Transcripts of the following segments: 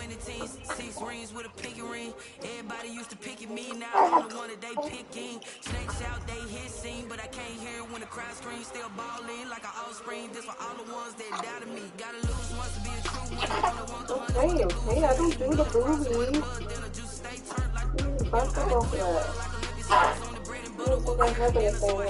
many teams, 6 rings with a pinky ring. Everybody used to pick at me, now I'm the one that they picking. Snakes out, they hissing, but I can't hear when the crowd screams. Still balling like an offspring. This for all the ones that doubted me. Gotta lose once to be a true one. Only want the Okay, okay, I don't do the boobies. Bust up off of that. I don't think I have anything like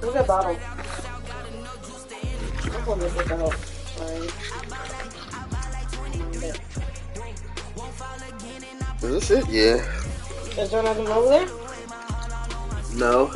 Where's that bottle? I'm gonna get this out. Sorry. Is this it? Yeah. Is there another one over there? No.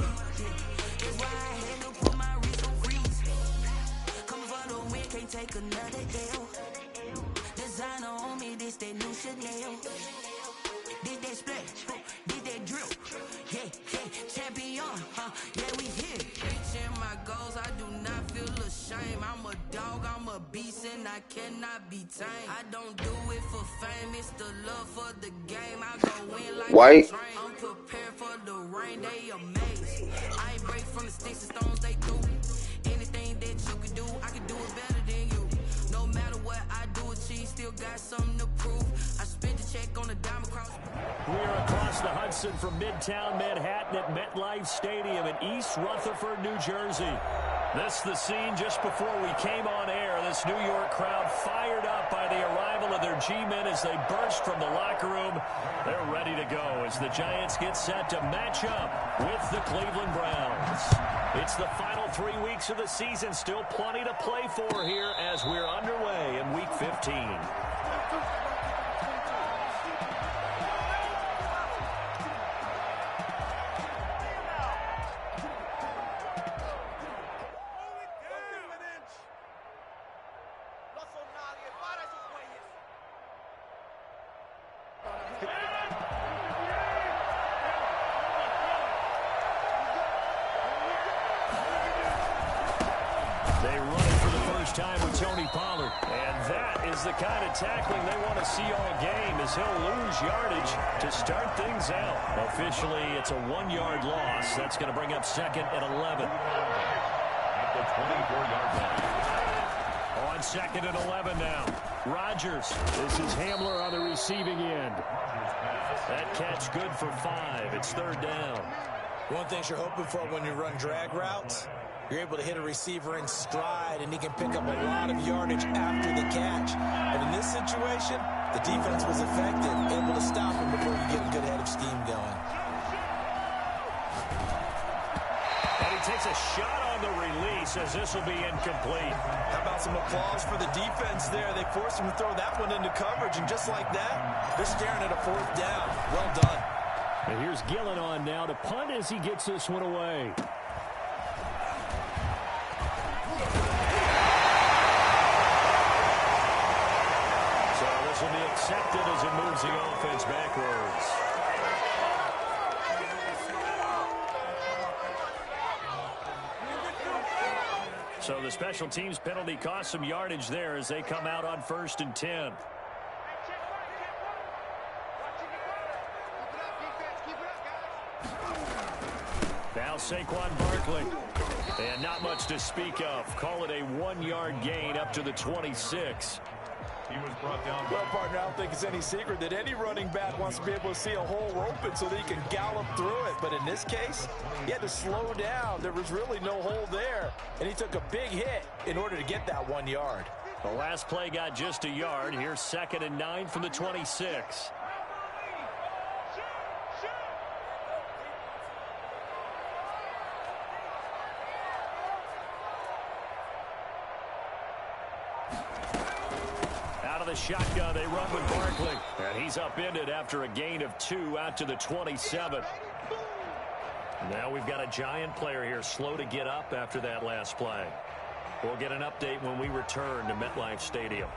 I cannot be tamed. I don't do it for fame, it's the love for the game. I go in like White. a train. I'm prepared for the rain, they amazed. I ain't break from the sticks and stones they threw. Anything that you could do, I can do it better than you. No matter what I do, achieve, still got something to prove. I spent the check on the diamond cross. We are across the Hudson from Midtown Manhattan at MetLife Stadium in East Rutherford, New Jersey. This is the scene just before we came on air. This New York crowd fired up by the arrival of their G-men as they burst from the locker room. They're ready to go as the Giants get set to match up with the Cleveland Browns. It's the final 3 weeks of the season. Still plenty to play for here as we're underway in Week 15. Time with Tony Pollard. And that is the kind of tackling they want to see all game as he'll lose yardage to start things out. Officially, it's a 1-yard loss. That's going to bring up second and 11. At the 24-yard line. On second and 11 now. Rodgers. This is Hamler on the receiving end. That catch good for 5. It's third down. One thing you're hoping for when you run drag routes, you're able to hit a receiver in stride, and he can pick up a lot of yardage after the catch. And in this situation, the defense was effective, able to stop him before you get a good head of steam going. And he takes a shot on the release as this will be incomplete. How about some applause for the defense there? They forced him to throw that one into coverage, and just like that, they're staring at a 4th down. Well done. And here's Gillen on now to punt as he gets this one away. This will be accepted as it moves the offense backwards. So the special teams penalty cost some yardage there as they come out on 1st and 10. Now Saquon Barkley. And not much to speak of. Call it a 1-yard gain up to the 26. He was brought down. Well, partner, I don't think it's any secret that any running back wants to be able to see a hole open so that he can gallop through it. But in this case, he had to slow down. There was really no hole there, and he took a big hit in order to get that 1 yard. The last play got just a yard. Here's 2nd and 9 from the 26. The shotgun, they run with Barkley. And he's upended after a gain of 2 out to the 27. Now we've got a Giant player here slow to get up after that last play. We'll get an update when we return to MetLife Stadium.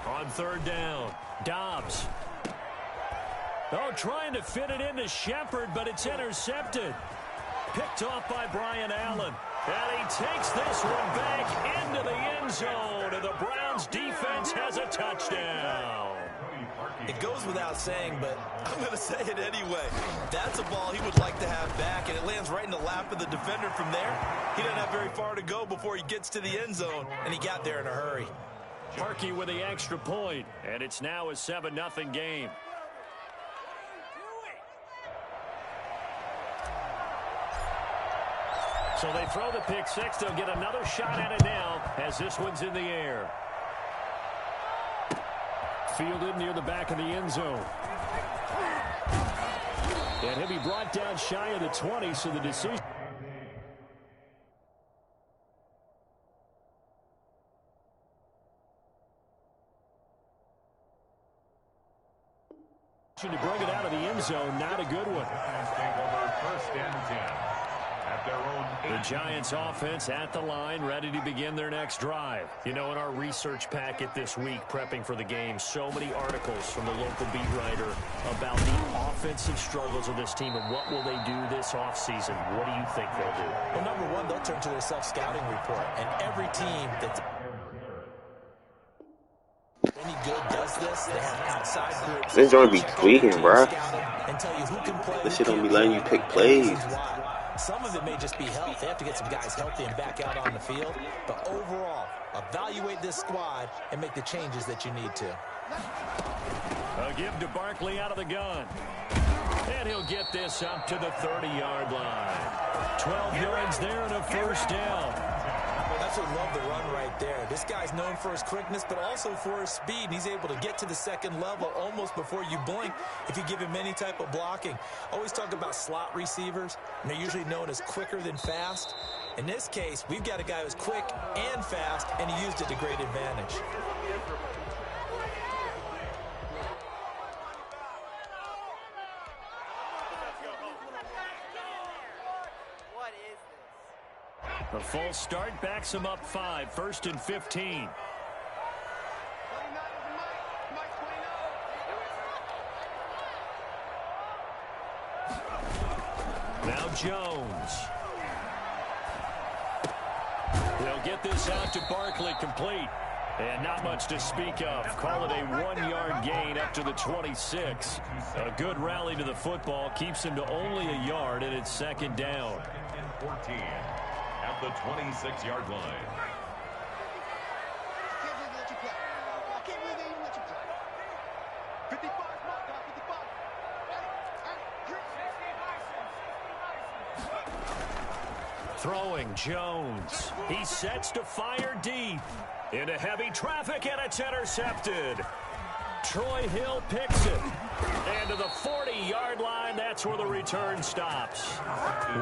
On 3rd down, Dobbs. Oh, trying to fit it into Shepard, but it's intercepted. Picked off by Brian Allen. And he takes this one back into the end zone. And the Browns defense has a touchdown. It goes without saying, but I'm going to say it anyway. That's a ball he would like to have back, and it lands right in the lap of the defender from there. He doesn't have very far to go before he gets to the end zone, and he got there in a hurry. Parkey with the extra point, and it's now a 7-0 game. So they throw the pick six. They'll get another shot at it now as this one's in the air. Fielded near the back of the end zone. And he'll be brought down shy of the 20, so the decision. To bring it out of the end zone, not a good one. First and 10. The Giants offense at the line, ready to begin their next drive. You know, in our research packet this week, prepping for the game, so many articles from the local beat writer about the offensive struggles of this team and what will they do this offseason. What do you think they'll do? Well, number one, they'll turn to their self-scouting report, and every team that's any good does this. They have outside groups. This joint be tweaking, bro. And tell you who can play. This shit don't be letting you pick plays. Some of it may just be health. They have to get some guys healthy and back out on the field. But overall, evaluate this squad and make the changes that you need to. A give to Barkley out of the gun. And he'll get this up to the 30-yard line. 12 yards there and a first down. I absolutely love the run right there. This guy's known for his quickness, but also for his speed. He's able to get to the second level almost before you blink if you give him any type of blocking. Always talk about slot receivers, and they're usually known as quicker than fast. In this case, we've got a guy who's quick and fast, and he used it to great advantage. A full start backs him up 5, 1st and 15. Now Jones. They'll get this out to Barkley, complete. And not much to speak of. Call it a 1-yard gain up to the 26. A good rally to the football keeps him to only a yard, and it's second down. 14 at the 26-yard line. Throwing Jones. He sets to fire deep. Into heavy traffic, and it's intercepted. Troy Hill picks it. And to the 40-yard line, that's where the return stops.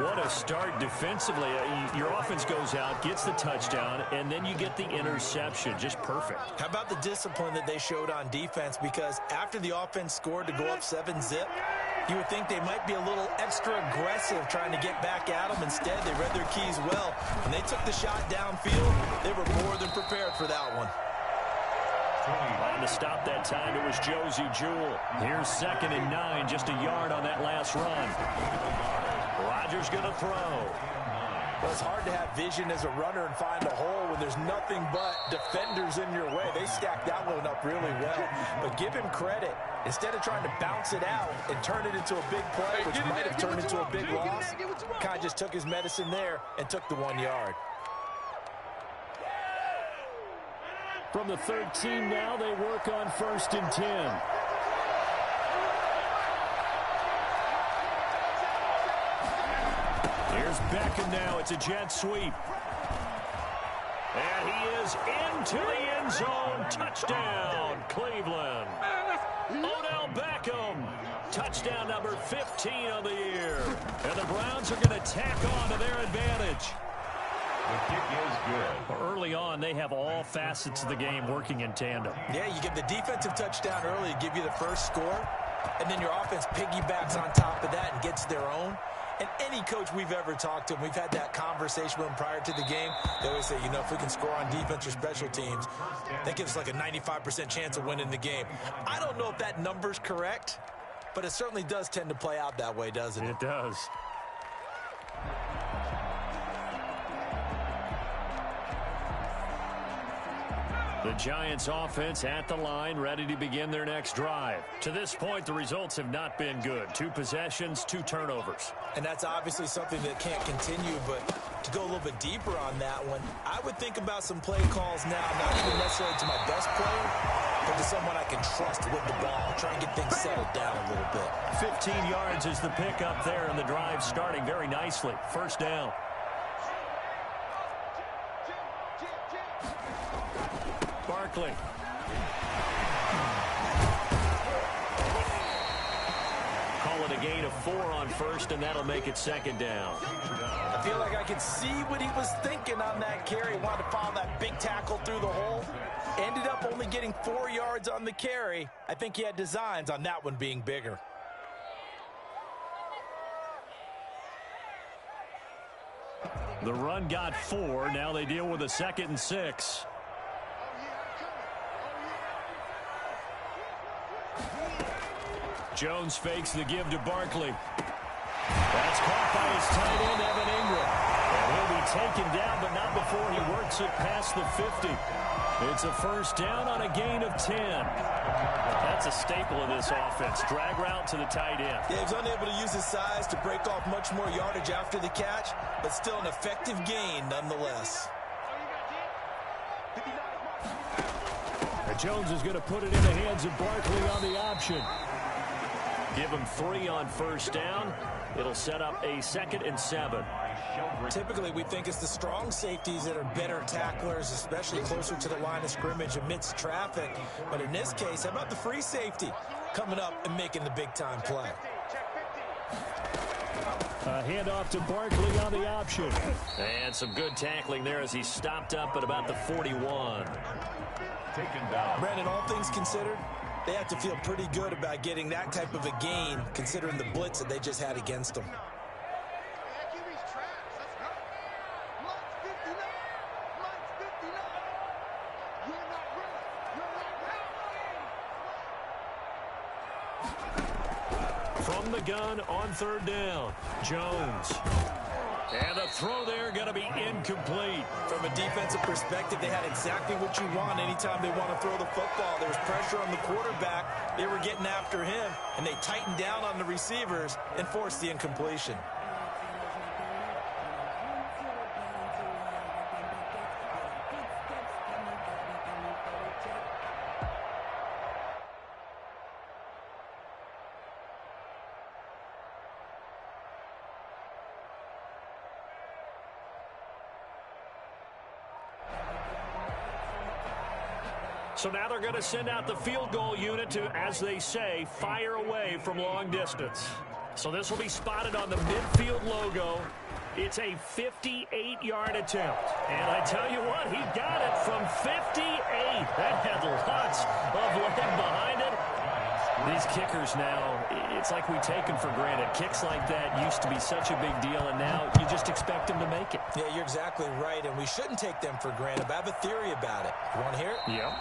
What a start defensively. Your offense goes out, gets the touchdown, and then you get the interception. Just perfect. How about the discipline that they showed on defense? Because after the offense scored to go up 7-zip, you would think they might be a little extra aggressive trying to get back at them. Instead, they read their keys well. When they took the shot downfield, they were more than prepared for that one. On to stop that time, it was Josie Jewell. Here's 2nd and 9, just a yard on that last run. Rodgers going to throw. Well, it's hard to have vision as a runner and find a hole when there's nothing but defenders in your way. They stacked that one up really well. But give him credit. Instead of trying to bounce it out and turn it into a big play, which might have turned into a big loss, kind of just took his medicine there and took the 1 yard. From the 13 now, they work on 1st and 10. Here's Beckham now. It's a jet sweep. And he is into the end zone. Touchdown, Cleveland. Odell Beckham. Touchdown number 15 on the year. And the Browns are going to tack on to their advantage. The kick is good. Early on, they have all facets of the game working in tandem. Yeah, you get the defensive touchdown early to give you the first score, and then your offense piggybacks on top of that and gets their own. And any coach we've ever talked to, we've had that conversation with them prior to the game. They always say, you know, if we can score on defense or special teams, that gives us like a 95% chance of winning the game. I don't know if that number's correct, but it certainly does tend to play out that way, doesn't it? It does. The Giants offense at the line, ready to begin their next drive. To this point, the results have not been good. 2 possessions, 2 turnovers. And that's obviously something that can't continue, but to go a little bit deeper on that one, I would think about some play calls now, not even necessarily to my best player, but to someone I can trust with the ball, try and get things settled down a little bit. 15 yards is the pickup there, and the drive starting very nicely. First down. Barkley. Call it a gain of 4 on first, and that'll make it second down. I feel like I could see what he was thinking on that carry. He wanted to follow that big tackle through the hole. Ended up only getting 4 yards on the carry. I think he had designs on that one being bigger. The run got 4. Now they deal with a 2nd and 6. Jones fakes the give to Barkley. That's caught by his tight end, Evan Ingram. And he'll be taken down, but not before he works it past the 50. It's a first down on a gain of 10. That's a staple of this offense. Drag route to the tight end. Yeah, he's unable to use his size to break off much more yardage after the catch, but still an effective gain nonetheless. And Jones is going to put it in the hands of Barkley on the option. Give him 3 on first down. It'll set up a 2nd and 7. Typically, we think it's the strong safeties that are better tacklers, especially closer to the line of scrimmage amidst traffic. But in this case, how about the free safety coming up and making the big-time play? A handoff to Barkley on the option. And some good tackling there as he stopped up at about the 41. Taken down. Brandon, all things considered, they have to feel pretty good about getting that type of a gain, considering the blitz that they just had against them. From the gun on 3rd down, Jones. And the throw there going to be incomplete. From a defensive perspective, they had exactly what you want anytime they want to throw the football. There was pressure on the quarterback. They were getting after him, and they tightened down on the receivers and forced the incompletion. So now they're going to send out the field goal unit to, as they say, fire away from long distance. So this will be spotted on the midfield logo. It's a 58-yard attempt. And I tell you what, he got it from 58. That had lots of leg behind it. These kickers now, it's like we take them for granted. Kicks like that used to be such a big deal, and now you just expect them to make it. Yeah, you're exactly right, and we shouldn't take them for granted. But I have a theory about it. You want to hear it? Yep.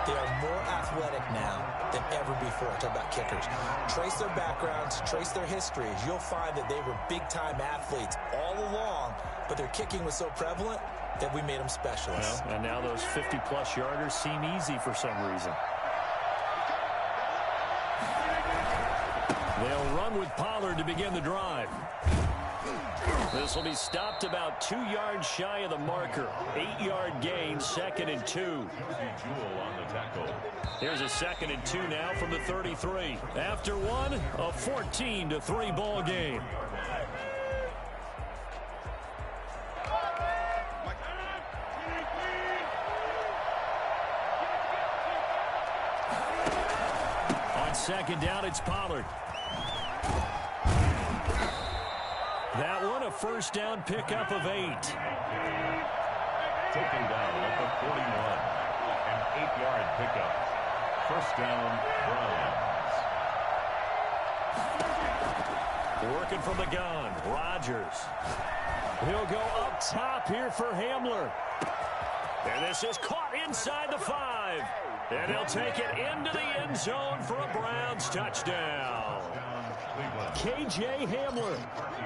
They are more athletic now than ever before. Talk about kickers. Trace their backgrounds, trace their histories. You'll find that they were big-time athletes all along, but their kicking was so prevalent that we made them specialists. Well, and now those 50-plus yarders seem easy for some reason. They'll run with Pollard to begin the drive. This will be stopped about 2 yards shy of the marker. 8-yard gain, 2nd and 2. Jewel on the tackle. Here's a 2nd and 2 now from the 33. After one, a 14-3 ball game. On 2nd down, it's Pollard. That one, a first down pickup of 8. Taken down at the 41. An 8-yard pickup. First down, Browns. Working from the gun, Rodgers. He'll go up top here for Hamler. And this is caught inside the 5. And they'll take it into the end zone for a Browns touchdown. KJ Hamler,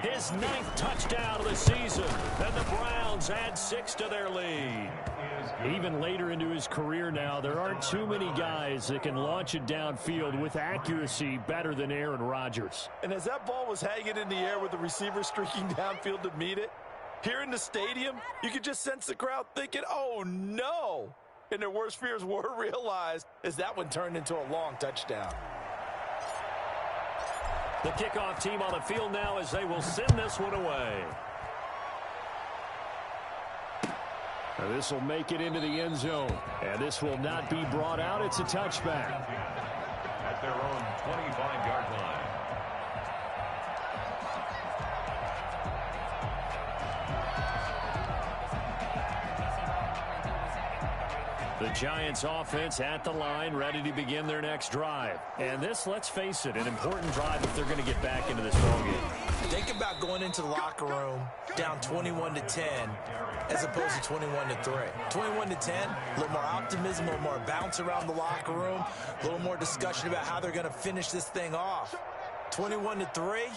his 9th touchdown of the season, and the Browns add 6 to their lead. Even later into his career now, there aren't too many guys that can launch it downfield with accuracy better than Aaron Rodgers. And as that ball was hanging in the air with the receiver streaking downfield to meet it, here in the stadium, you could just sense the crowd thinking, oh, no. And their worst fears were realized as that one turned into a long touchdown. The kickoff team on the field now as they will send this one away. This will make it into the end zone. And this will not be brought out. It's a touchback. At their own 25-yard line. The Giants offense at the line, ready to begin their next drive. And this, let's face it, an important drive if they're going to get back into this ballgame. Think about going into the locker room down 21-10 as opposed to 21-3. 21-10, a little more optimism, a little more bounce around the locker room, a little more discussion about how they're going to finish this thing off. 21-3,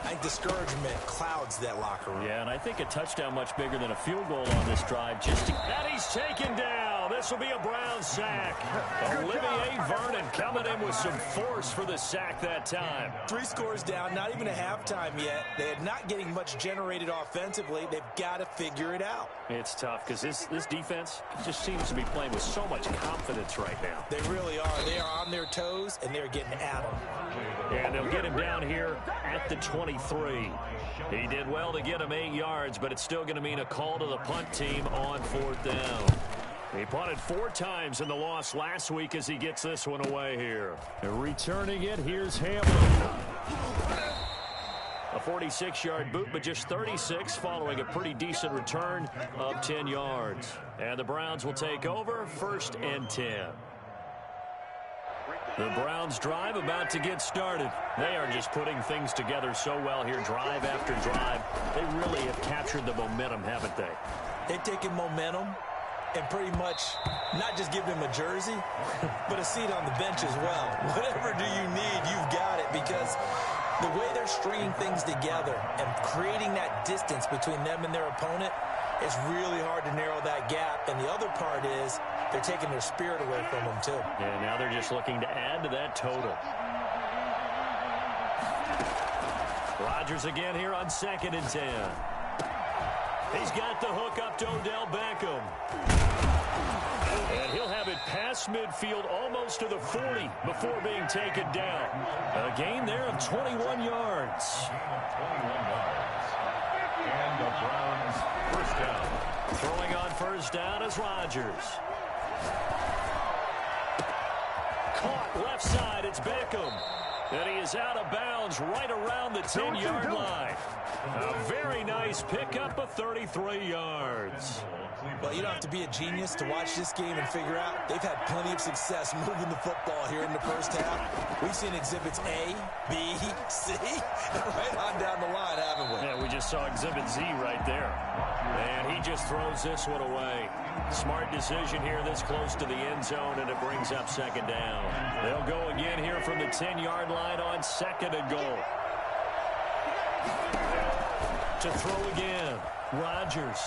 I think discouragement clouds that locker room. Yeah, and I think a touchdown much bigger than a field goal on this drive. And he's taken down. This will be a Brown sack. Olivier Vernon coming in with some force for the sack that time. 3 scores down, not even a halftime yet. They are not getting much generated offensively. They've got to figure it out. It's tough because this defense just seems to be playing with so much confidence right now. They really are. They are on their toes, and they're getting at them. And they'll get him down here at the 23. He did well to get him 8 yards, but it's still going to mean a call to the punt team on 4th down. He punted 4 times in the loss last week as he gets this one away here. And returning it, here's Hamler. A 46-yard boot, but just 36 following a pretty decent return of 10 yards. And the Browns will take over 1st and 10. The Browns drive about to get started. They are just putting things together so well here, drive after drive. They really have captured the momentum, haven't they? They've taken momentum and pretty much not just give them a jersey, but a seat on the bench as well. Whatever do you need, you've got it, because the way they're stringing things together and creating that distance between them and their opponent, it's really hard to narrow that gap. And the other part is they're taking their spirit away from them, too. And now they're just looking to add to that total. Rodgers again here on 2nd and 10. He's got the hook up to Odell Beckham. And he'll have it past midfield almost to the 40 before being taken down. A gain there of 21 yards. 21 yards. And the Browns 1st down. Throwing on 1st down is Rodgers. Caught left side, it's Beckham. And he is out of bounds right around the 10-yard line. A very nice pickup of 33 yards. Well, you don't have to be a genius to watch this game and figure out they've had plenty of success moving the football here in the 1st half. We've seen exhibits A, B, C, and right on down the line, haven't we? Yeah, we just saw exhibit Z right there. And he just throws this one away. Smart decision here this close to the end zone, and it brings up 2nd down. They'll go again here from the 10-yard line on 2nd and goal. To throw again, Rodgers.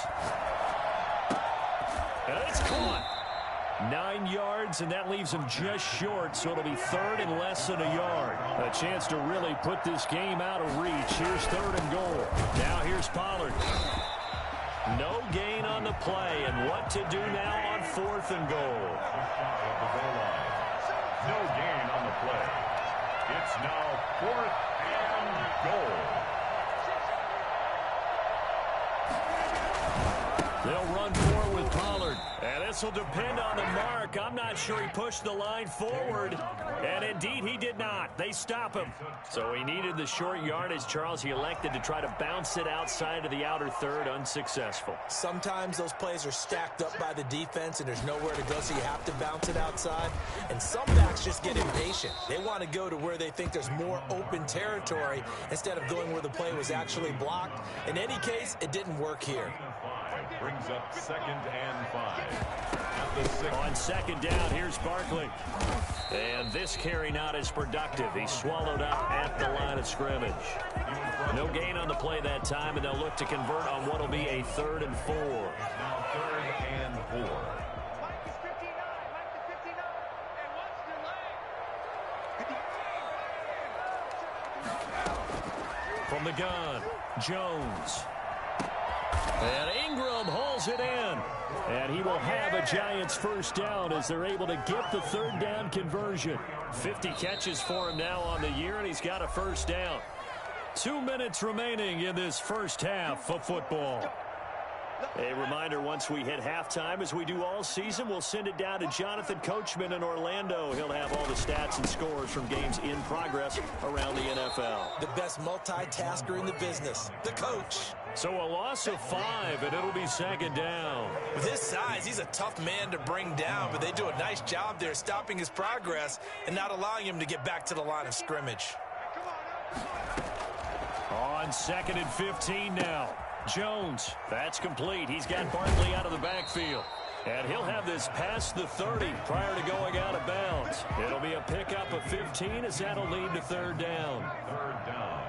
And it's caught. 9 yards, and that leaves him just short, so it'll be 3rd and less than a yard. A chance to really put this game out of reach. Here's 3rd and goal. Now here's Pollard. No gain on the play, and what to do now on 4th and goal. No gain on the play. It's now 4th and goal. They'll run forward with Pollard. And this will depend on the mark. I'm not sure he pushed the line forward. And indeed, he did not. They stop him. So he needed the short yardage, Charles. He elected to try to bounce it outside of the outer 3rd, unsuccessful. Sometimes those plays are stacked up by the defense and there's nowhere to go, so you have to bounce it outside. And some backs just get impatient. They want to go to where they think there's more open territory instead of going where the play was actually blocked. In any case, it didn't work here. Brings up 2nd and 5. On 2nd down, here's Barkley. And this this carry not as productive. He's swallowed up at the line of scrimmage. No gain on the play that time, and they'll look to convert on what will be a 3rd and 4. Now 3rd and 4. From the gun, Jones. And Ingram hauls it in. And he will have a Giants first down as they're able to get the 3rd down conversion. 50 catches for him now on the year, and he's got a first down. 2 minutes remaining in this first half of football. A reminder, once we hit halftime, as we do all season, we'll send it down to Jonathan Coachman in Orlando. He'll have all the stats and scores from games in progress around the NFL. The best multitasker in the business, the coach. So a loss of 5, and it'll be 2nd down. With his size, he's a tough man to bring down, but they do a nice job there stopping his progress and not allowing him to get back to the line of scrimmage. On 2nd and 15 now. Jones, that's complete. He's got Barkley out of the backfield. And he'll have this past the 30 prior to going out of bounds. It'll be a pickup of 15 as that'll lead to 3rd down. 3rd down.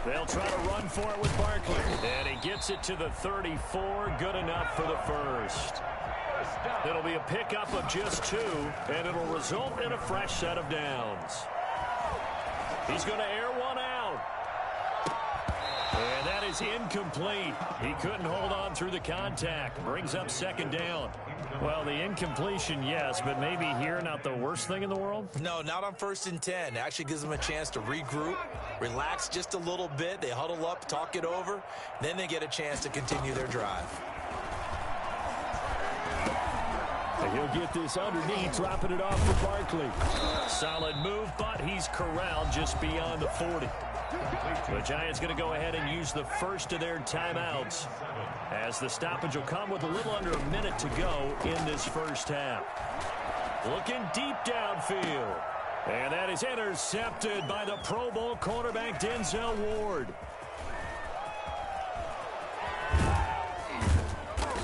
They'll try to run for it with Barkley. And he gets it to the 34. Good enough for the first. It'll be a pickup of just 2, and it'll result in a fresh set of downs. He's going to air one out. And that is incomplete. He couldn't hold on through the contact. Brings up 2nd down. Well, the incompletion, yes, but maybe here not the worst thing in the world? No, not on 1st and 10. It actually gives them a chance to regroup, relax just a little bit. They huddle up, talk it over. Then they get a chance to continue their drive. He'll get this underneath, dropping it off for Barkley. Solid move, but he's corralled just beyond the 40. The Giants going to go ahead and use the first of their timeouts as the stoppage will come with a little under a minute to go in this first half. Looking deep downfield. And that is intercepted by the Pro Bowl cornerback Denzel Ward.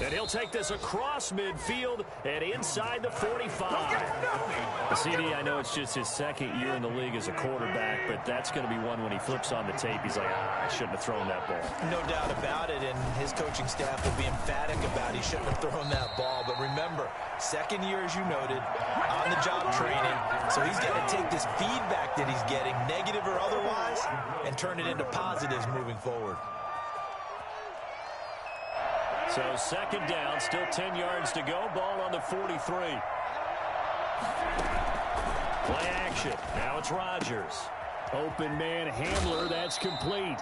And he'll take this across midfield and inside the 45. CD, I know it's just his 2nd year in the league as a quarterback, but that's going to be one when he flips on the tape. He's like, I shouldn't have thrown that ball. No doubt about it, and his coaching staff will be emphatic about he shouldn't have thrown that ball. But remember, 2nd year, as you noted, on-the-job training. So he's got to take this feedback that he's getting, negative or otherwise, and turn it into positives moving forward. So 2nd down, still 10 yards to go. Ball on the 43. Play action. Now it's Rodgers. Open man Hamler. That's complete.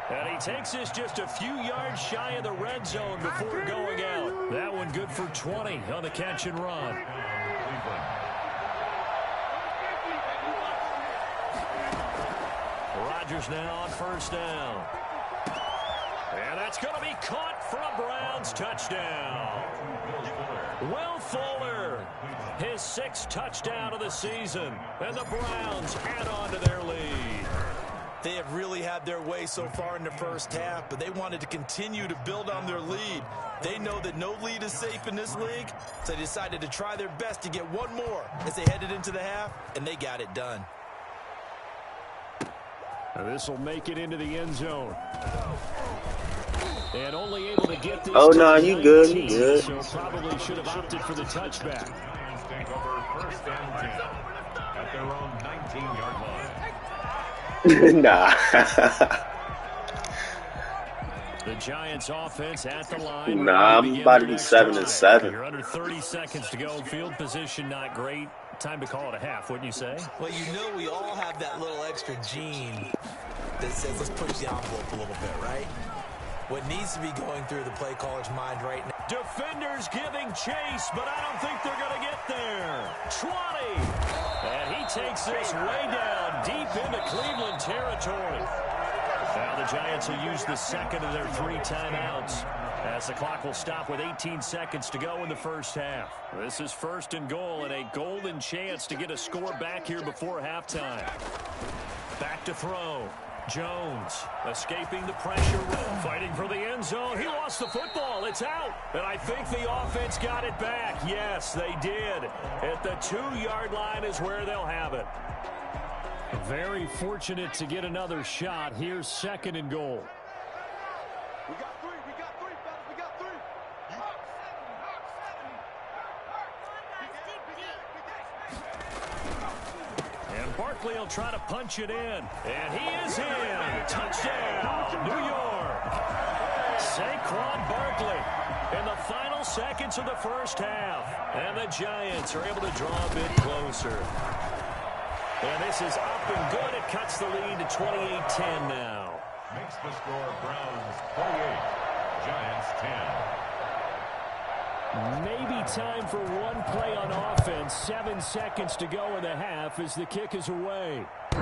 And he takes this just a few yards shy of the red zone before going out. That one good for 20 on the catch and run. Rodgers now on 1st down. And that's going to be caught for a Browns touchdown. Will Fuller, his 6th touchdown of the season. And the Browns add on to their lead. They have really had their way so far in the first half, but they wanted to continue to build on their lead. They know that no lead is safe in this league, so they decided to try their best to get one more as they headed into the half, and they got it done. This will make it into the end zone. And only able to get this. Oh, no, you good. You good. So probably should have opted for the touchback. Giants take over 1st and 10 at their own 19-yard line. Nah. The Giants offense at the line. Nah, I'm about to be 7-7. You're under 30 seconds to go. Field position not great. Time to call it a half, wouldn't you say? Well, you know we all have that little extra gene that says let's push the envelope a little bit, right? What needs to be going through the play caller's mind right now. Defenders giving chase, but I don't think they're going to get there. 20. And he takes this way down deep into Cleveland territory. Now the Giants will use the 2nd of their 3 timeouts as the clock will stop with 18 seconds to go in the first half. This is 1st and goal and a golden chance to get a score back here before halftime. Back to throw. Jones escaping the pressure, fighting for the end zone. He lost the football. It's out. And I think the offense got it back. Yes, they did. At the 2-yard line is where they'll have it. Very fortunate to get another shot. Here's 2nd and goal. We got three, fellas. We got three. And Barkley will try to punch it in. And he is in. Touchdown, New York. Saquon Barkley in the final seconds of the first half. And the Giants are able to draw a bit closer. And this is up and good. It cuts the lead to 28-10 now. Makes the score Browns 28, Giants 10. Maybe time for one play on offense. 7 seconds to go in the half as the kick is away. The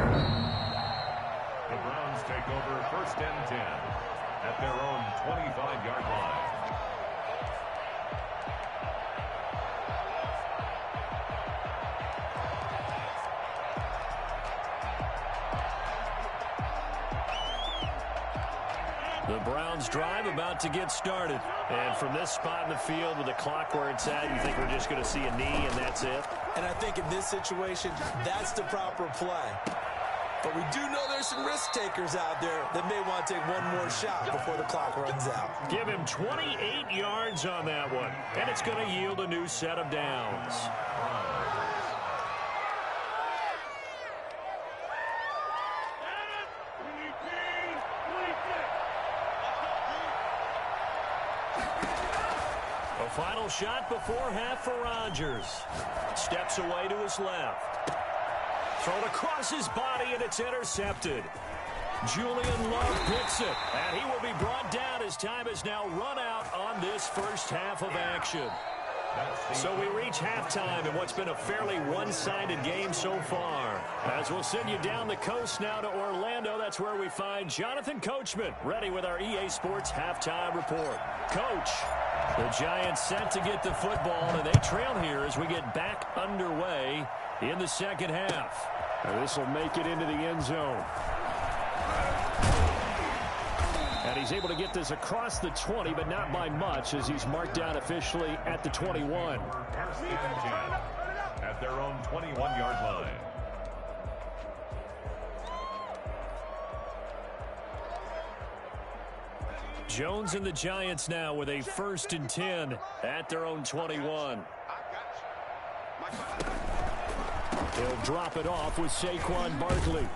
Browns take over 1st and 10 at their own 25-yard line. The Browns drive about to get started. And from this spot in the field with the clock where it's at, you think we're just going to see a knee and that's it? And I think in this situation, that's the proper play. But we do know there's some risk takers out there that may want to take one more shot before the clock runs out. Give him 28 yards on that one. And it's going to yield a new set of downs. Final shot before half for Rodgers. Steps away to his left. Thrown across his body, and it's intercepted. Julian Love picks it, and he will be brought down as time has now run out on this first half of action. So we reach halftime in what's been a fairly one-sided game so far. As we'll send you down the coast now to Orlando, that's where we find Jonathan Coachman, ready with our EA Sports halftime report. Coach, the Giants set to get the football, and they trail here as we get back underway in the second half. This will make it into the end zone. And he's able to get this across the 20, but not by much, as he's marked down officially at the 21. First and 10 at their own 21-yard line. Jones and the Giants now with a 1st and 10 at their own 21. He'll drop it off with Saquon Barkley.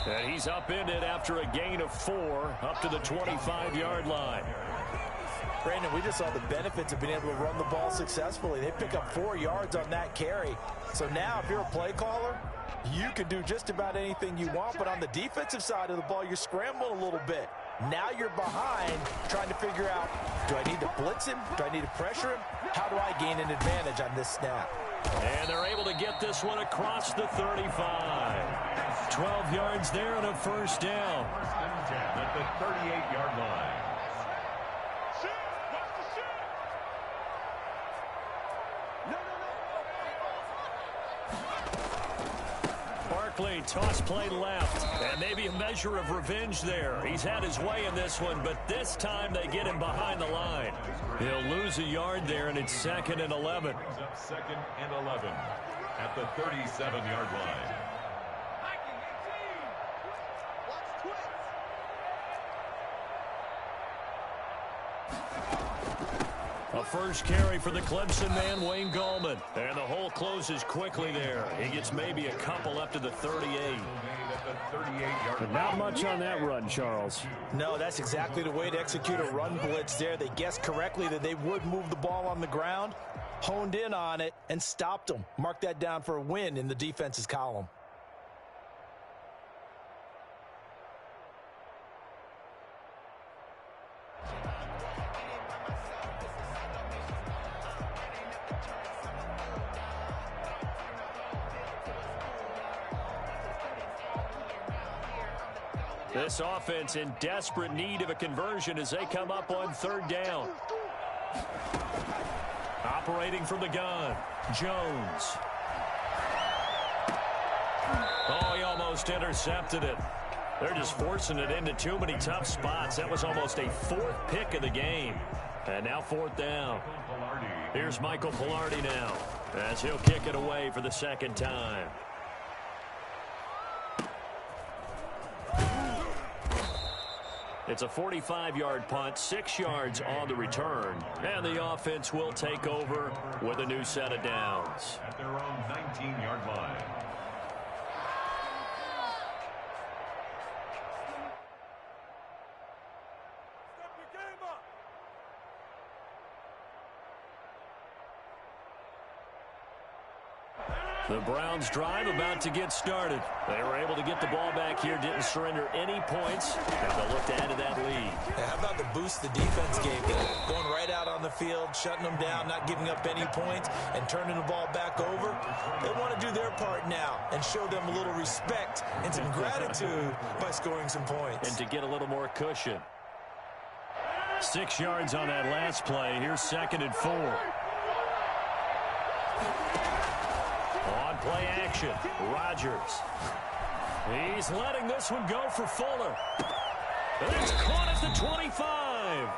And he's upended after a gain of 4 up to the 25-yard line. Brandon, we just saw the benefits of being able to run the ball successfully. They pick up 4 yards on that carry. So now if you're a play caller, you can do just about anything you want. But on the defensive side of the ball, you're scrambling a little bit. Now you're behind trying to figure out, do I need to blitz him? Do I need to pressure him? How do I gain an advantage on this snap? And they're able to get this one across the 35. 12 yards there and a first down. 1st and 10 at the 38-yard line. Barkley, toss play left, and maybe a measure of revenge there. He's had his way in this one, but this time they get him behind the line. He'll lose a yard there, and it's 2nd and 11. Brings up 2nd and 11 at the 37-yard line. A first carry for the Clemson man, Wayne Gallman. And the hole closes quickly there. He gets maybe a couple up to the 38. But not much on that run, Charles. No, that's exactly the way to execute a run blitz there. They guessed correctly that they would move the ball on the ground, honed in on it, and stopped them. Mark that down for a win in the defense's column. This offense in desperate need of a conversion as they come up on 3rd down. Operating from the gun, Jones. Oh, he almost intercepted it. They're just forcing it into too many tough spots. That was almost a fourth pick of the game. And now fourth down. Here's Michael Palardy now as he'll kick it away for the second time. It's a 45-yard punt, 6 yards on the return. And the offense will take over with a new set of downs. At their own 19-yard line. The Browns drive about to get started. They were able to get the ball back here, didn't surrender any points, and they'll look to add to that lead. How about the boost the defense gave them? Going right out on the field, shutting them down, not giving up any points, and turning the ball back over. They want to do their part now and show them a little respect and some gratitude by scoring some points. And to get a little more cushion. 6 yards on that last play. Here's 2nd and 4. On play action, Rodgers. He's letting this one go for Fuller. And it's caught at the 25.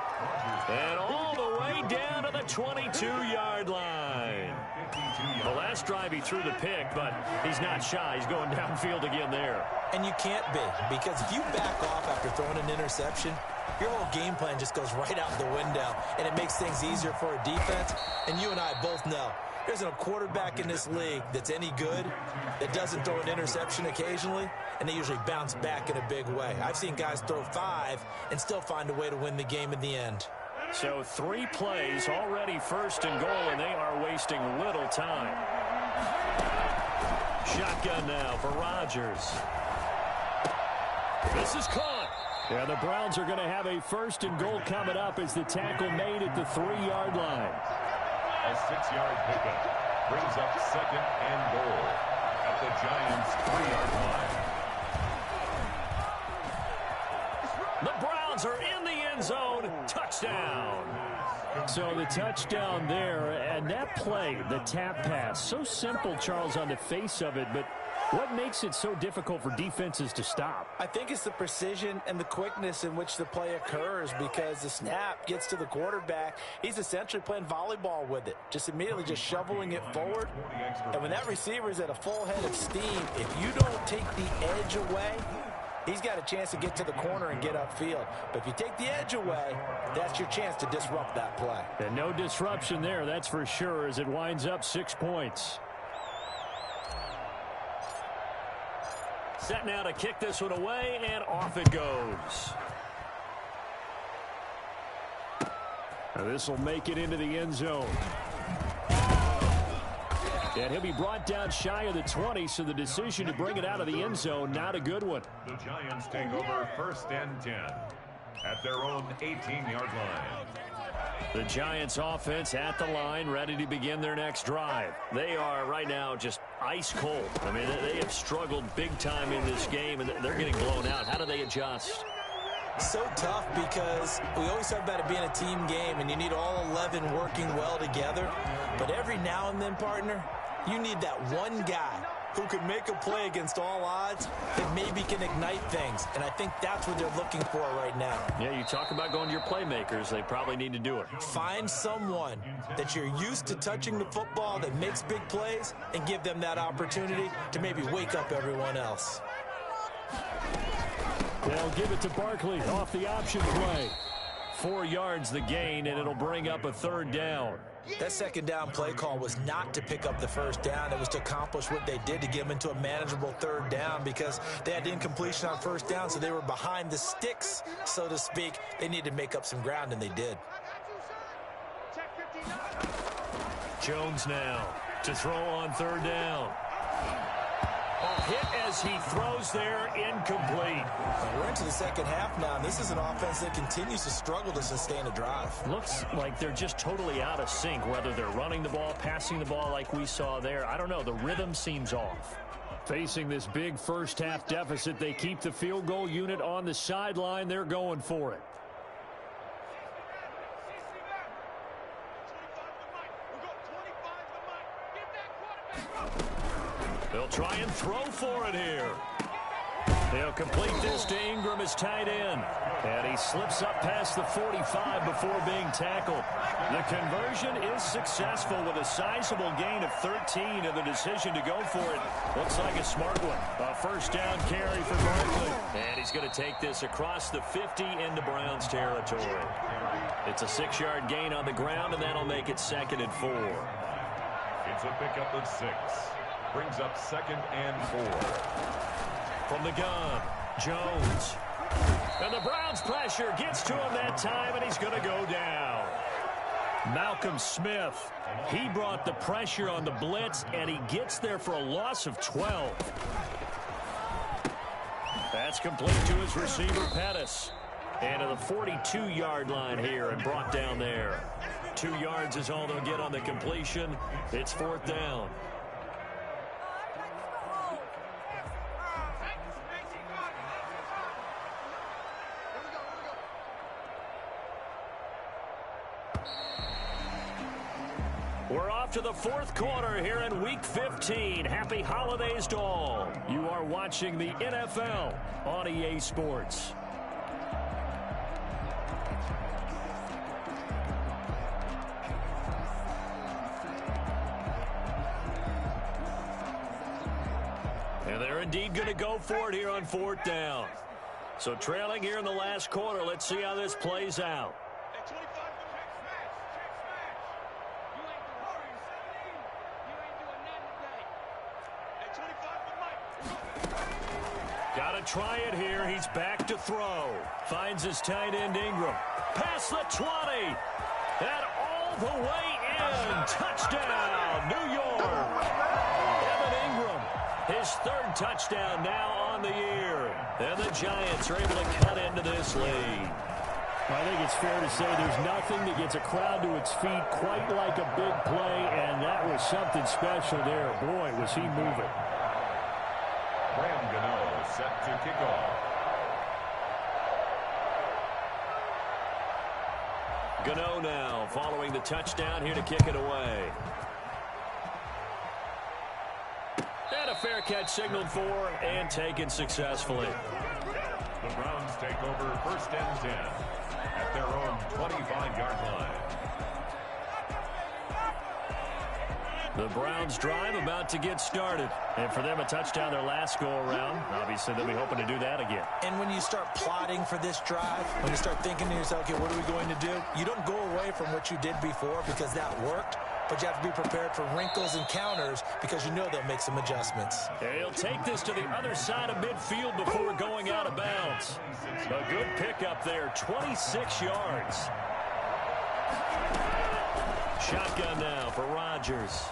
And all the way down to the 22-yard line. The last drive he threw the pick, but he's not shy. He's going downfield again there. And you can't be, because if you back off after throwing an interception, your whole game plan just goes right out the window, and it makes things easier for a defense. And you and I both know there isn't a quarterback in this league that's any good that doesn't throw an interception occasionally, and they usually bounce back in a big way. I've seen guys throw 5 and still find a way to win the game in the end. So 3 plays already 1st and goal, and they are wasting little time. Shotgun now for Rodgers. This is caught. Yeah, the Browns are going to have a 1st and goal coming up as the tackle made at the 3-yard line. A 6-yard pickup brings up 2nd and goal at the Giants' 3-yard line. The Browns are in the end zone. Touchdown. So the touchdown there, and that play, the tap pass, so simple, Charles, on the face of it, but what makes it so difficult for defenses to stop? I think it's the precision and the quickness in which the play occurs, because the snap gets to the quarterback. He's essentially playing volleyball with it, just immediately just shoveling it forward. And when that receiver is at a full head of steam, if you don't take the edge away, he's got a chance to get to the corner and get upfield. But if you take the edge away, that's your chance to disrupt that play. And no disruption there, that's for sure, as it winds up 6 points. Set now to kick this one away, and off it goes. Now this will make it into the end zone. And he'll be brought down shy of the 20, so the decision to bring it out of the end zone, not a good one. The Giants take over 1st and 10 at their own 18-yard line. The Giants offense at the line, ready to begin their next drive. They are right now just ice cold. I mean, they have struggled big time in this game, and they're getting blown out. How do they adjust? So tough, because we always talk about it being a team game, and you need all 11 working well together. But every now and then, partner, you need that one guy who can make a play against all odds that maybe can ignite things. And I think that's what they're looking for right now. Yeah, you talk about going to your playmakers. They probably need to do it. Find someone that you're used to touching the football that makes big plays and give them that opportunity to maybe wake up everyone else. They'll give it to Barkley off the option play. 4 yards the gain, and it'll bring up a 3rd down. That 2nd down play call was not to pick up the 1st down. It was to accomplish what they did, to get them into a manageable 3rd down, because they had incompletion on 1st down, so they were behind the sticks, so to speak. They needed to make up some ground, and they did. Jones now to throw on 3rd down. A hit as he throws there, incomplete. We're into the second half now, and this is an offense that continues to struggle to sustain a drive. Looks like they're just totally out of sync, whether they're running the ball, passing the ball like we saw there. I don't know. The rhythm seems off. Facing this big first half deficit, they keep the field goal unit on the sideline. They're going for it. They'll try and throw for it here. He'll complete this to Ingram, his tight end. And he slips up past the 45 before being tackled. The conversion is successful with a sizable gain of 13 and the decision to go for it. Looks like a smart one. A first down carry for Barkley. And he's going to take this across the 50 into Browns territory. It's a 6-yard gain on the ground, and that'll make it 2nd and 4. It's a pickup of 6. Brings up 2nd and 4. From the gun, Jones. And the Browns pressure gets to him that time, and he's going to go down. Malcolm Smith, he brought the pressure on the blitz, and he gets there for a loss of 12. That's complete to his receiver, Pettis. And to the 42-yard line here and brought down there. 2 yards is all they'll get on the completion. It's 4th down. We're off to the 4th quarter here in Week 15. Happy holidays to all. You are watching the NFL on EA Sports. And they're indeed going to go for it here on 4th down. So trailing here in the last quarter, let's see how this plays out. Got to try it here. He's back to throw. Finds his tight end, Ingram. Past the 20. And all the way in. Touchdown, New York. Evan Ingram, his 3rd touchdown now on the year. And the Giants are able to cut into this lead. I think it's fair to say there's nothing that gets a crowd to its feet quite like a big play, and that was something special there. Boy, was he moving. Graham Gano set to kick off. Gano now following the touchdown here to kick it away. And a fair catch signaled for and taken successfully. The Browns take over 1st and 10 at their own 25-yard line. The Browns drive about to get started. And for them, a touchdown their last go-around. Obviously, they'll be hoping to do that again. And when you start plotting for this drive, when you start thinking to yourself, okay, what are we going to do? You don't go away from what you did before because that worked. But you have to be prepared for wrinkles and counters because you know they'll make some adjustments. He'll take this to the other side of midfield before going out of bounds. A good pickup there, 26 yards. Shotgun now for Rodgers.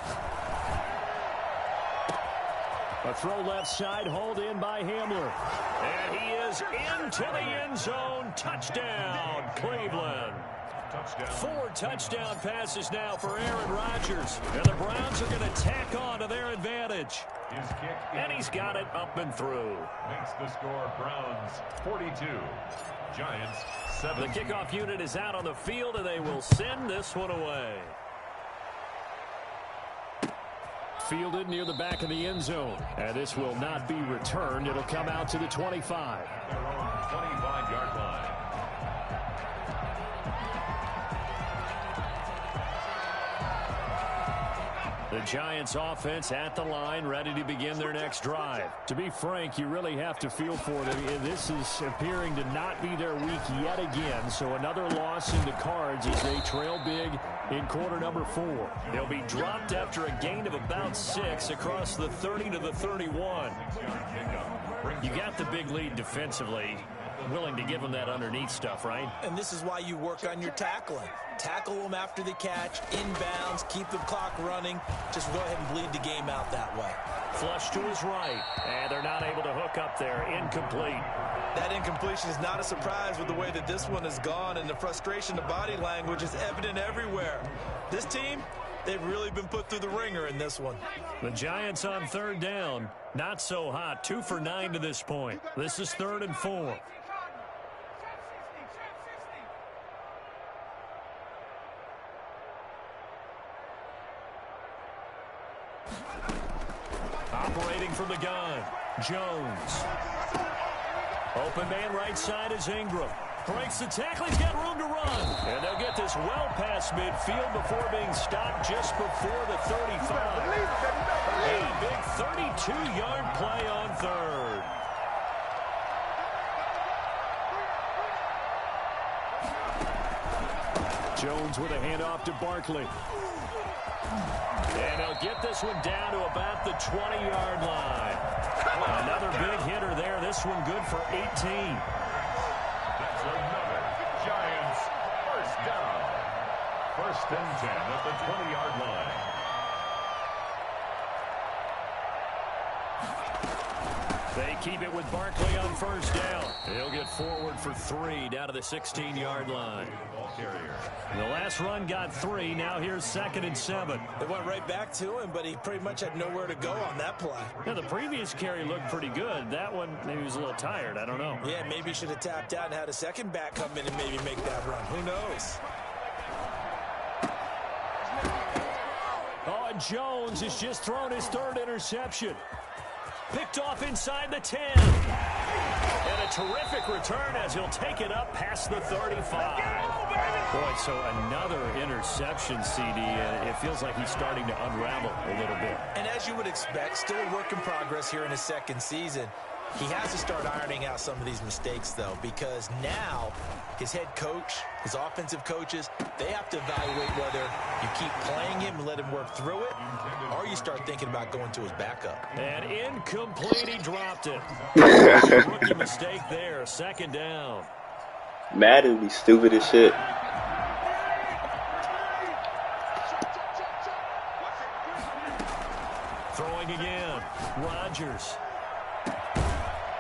A throw left side, hauled in by Hamler. And he is into the end zone. Touchdown, Cleveland. 4 touchdown passes now for Aaron Rodgers. And the Browns are going to tack on to their advantage. His kick and he's got it up and through. Makes the score Browns 42. Giants 7. The kickoff unit is out on the field, and they will send this one away. Fielded near the back of the end zone. And this will not be returned. It'll come out to the 25. Their own 25-yard line. The Giants offense at the line, ready to begin their next drive. To be frank, you really have to feel for them. This is appearing to not be their week yet again. So another loss in the cards as they trail big in quarter number 4. They'll be dropped after a gain of about 6 across the 30 to the 31. You got the big lead defensively. Willing to give them that underneath stuff, right? And this is why you work on your tackling. Tackle them after the catch, inbounds, keep the clock running. Just go ahead and bleed the game out that way. Flush to his right, and they're not able to hook up there. Incomplete. That incompletion is not a surprise with the way that this one has gone, and the frustration of body language is evident everywhere. This team, they've really been put through the ringer in this one. The Giants on 3rd down. Not so hot. 2 for 9 to this point. This is 3rd and 4. Operating from the gun, Jones. Open man right side is Ingram. Breaks the tackle. He's got room to run. And they'll get this well past midfield before being stopped just before the 35. And a big 32-yard play on third. Jones with a handoff to Barkley. And they'll get this one down to about the 20-yard line. Another big hitter there. This one good for 18. That's another Giants first down. First and 10 at the 20-yard line. They keep it with Barkley on first down. He'll get forward for 3 down to the 16-yard line. The last run got 3. Now here's 2nd and 7. They went right back to him, but he pretty much had nowhere to go on that play. Yeah, the previous carry looked pretty good. That one, maybe he was a little tired. I don't know. Yeah, maybe he should have tapped out and had a second back come in and maybe make that run. Who knows? Oh, and Jones has just thrown his 3rd interception. Picked off inside the 10. And a terrific return as he'll take it up past the 35. Boy, so another interception, CD. It feels like he's starting to unravel a little bit. And as you would expect, still a work in progress here in his 2nd season. He has to start ironing out some of these mistakes, though, because now his head coach, his offensive coaches, they have to evaluate whether you keep playing him and let him work through it, or you start thinking about going to his backup. And incomplete, he dropped it. Rookie mistake there, 2nd down. Madden be stupid as shit. Throwing again, Rodgers.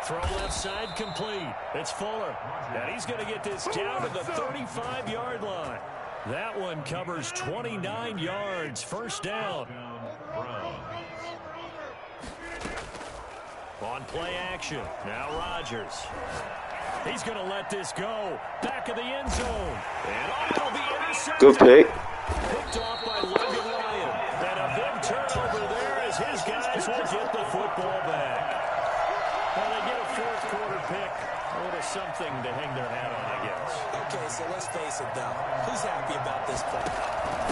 Throw left side complete. It's Fuller. And he's going to get this down to the 35-yard line. That one covers 29 yards. First down. On play action. Now Rodgers. He's going to let this go. Back of the end zone. And it'll be intercepted. Good pick. Picked off by Logan Ryan. And a big turnover there as his guys will get the football back. Well, they get a 4th quarter pick. A little something to hang their hat on, I guess. Okay, so let's face it, though. Who's happy about this play?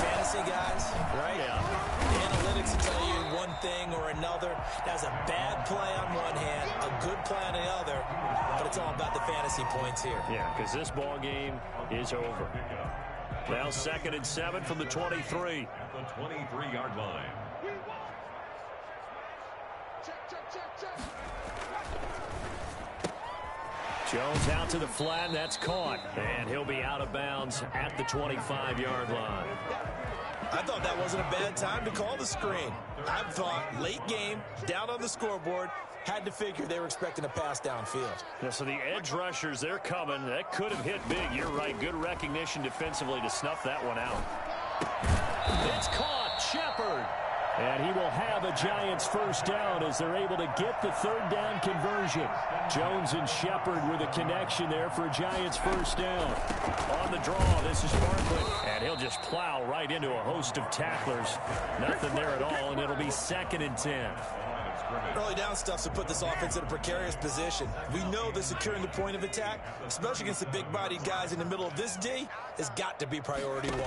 Fantasy guys, right? Yeah. The analytics will tell you one thing or another. That's a bad play on one hand, a good play on the other, but it's all about the fantasy points here. Yeah, because this ball game is over. Now 2nd and 7 from the 23. At the 23-yard line. Jones out to the flat, and that's caught. And he'll be out of bounds at the 25-yard line. I thought that wasn't a bad time to call the screen. I thought late game, down on the scoreboard, had to figure they were expecting a pass downfield. Yeah, so the edge rushers, they're coming. That could have hit big. You're right. Good recognition defensively to snuff that one out. It's caught. Shepard. And he will have a Giants first down as they're able to get the 3rd down conversion. Jones and Shepard with a connection there for a Giants first down. On the draw, this is Barkley. And he'll just plow right into a host of tacklers. Nothing there at all, and it'll be 2nd and 10. Early down stuff to put this offense in a precarious position. We know that securing the point of attack, especially against the big-bodied guys in the middle of this D, has got to be priority 1.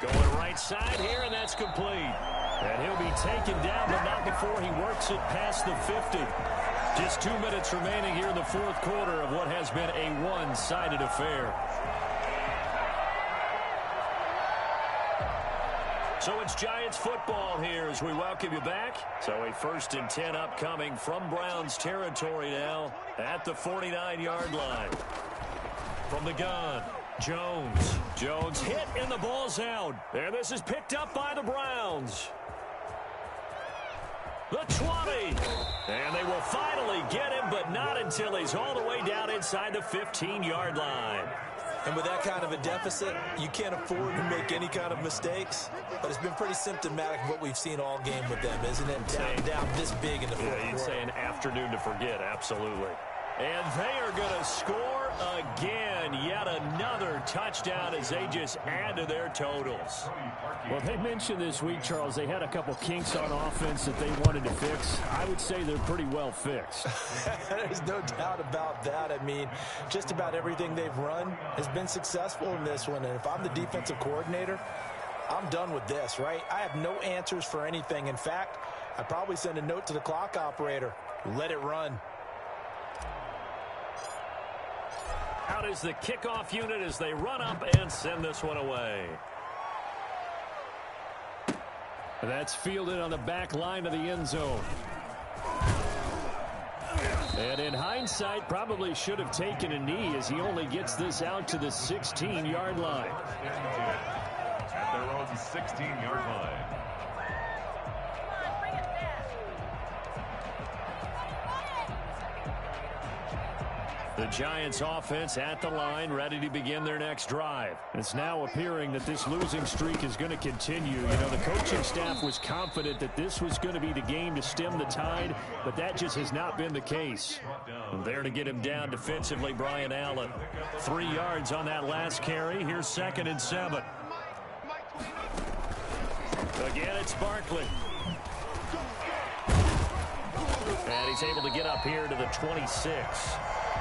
Going right side here, and that's complete. And he'll be taken down, but not before he works it past the 50. Just 2 minutes remaining here in the 4th quarter of what has been a one-sided affair. So it's Giants football here as we welcome you back. So a 1st and 10 upcoming from Browns territory now at the 49-yard line. From the gun. Jones hit and the ball's out. And this is picked up by the Browns. The 20. And they will finally get him, but not until he's all the way down inside the 15-yard line. And with that kind of a deficit, you can't afford to make any kind of mistakes. But it's been pretty symptomatic of what we've seen all game with them, isn't it? Down this big in the fourth quarter. You'd say an afternoon to forget, absolutely. And they are going to score again. Yet another touchdown as they just add to their totals. Well, they mentioned this week, Charles, they had a couple kinks on offense that they wanted to fix. I would say they're pretty well fixed. There's no doubt about that. I mean, just about everything they've run has been successful in this one. And if I'm the defensive coordinator, I'm done with this, right? I have no answers for anything. In fact, I'd probably send a note to the clock operator. Let it run. Out is the kickoff unit as they run up and send this one away. That's fielded on the back line of the end zone. And in hindsight, probably should have taken a knee as he only gets this out to the 16-yard line. At their own 16-yard line. The Giants offense at the line, ready to begin their next drive. It's now appearing that this losing streak is going to continue. You know, the coaching staff was confident that this was going to be the game to stem the tide, but that just has not been the case. And there to get him down defensively, Brian Allen. 3 yards on that last carry. Here's 2nd and 7. Again, it's Barkley. And he's able to get up here to the 26.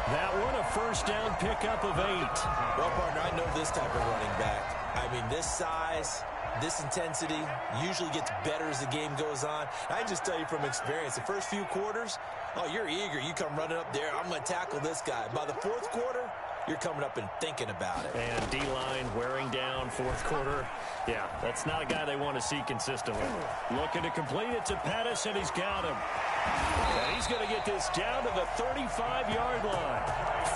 That one a first down pickup of 8. Well, partner, I know this type of running back. I mean, this size, this intensity usually gets better as the game goes on. I just tell you from experience, the first few quarters, oh, you're eager. You come running up there. I'm going to tackle this guy. By the 4th quarter, you're coming up and thinking about it. And D-line wearing down 4th quarter. Yeah, that's not a guy they want to see consistently. Looking to complete it to Pettis, and he's got him. And he's going to get this down to the 35-yard line.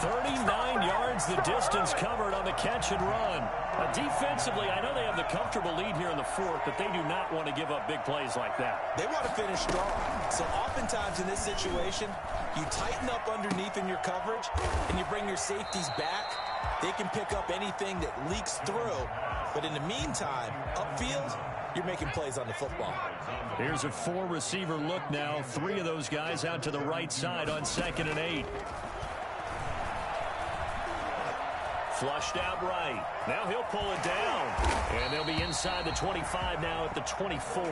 39 yards the distance covered on the catch and run. Defensively, I know they have the comfortable lead here in the 4th, but they do not want to give up big plays like that. They want to finish strong. So oftentimes in this situation, you tighten up underneath in your coverage, and you bring your safeties back. They can pick up anything that leaks through. But in the meantime, upfield, you're making plays on the football. Here's a 4-receiver look now. 3 of those guys out to the right side on 2nd and 8. Flushed out right. Now he'll pull it down. And they'll be inside the 25 now at the 24.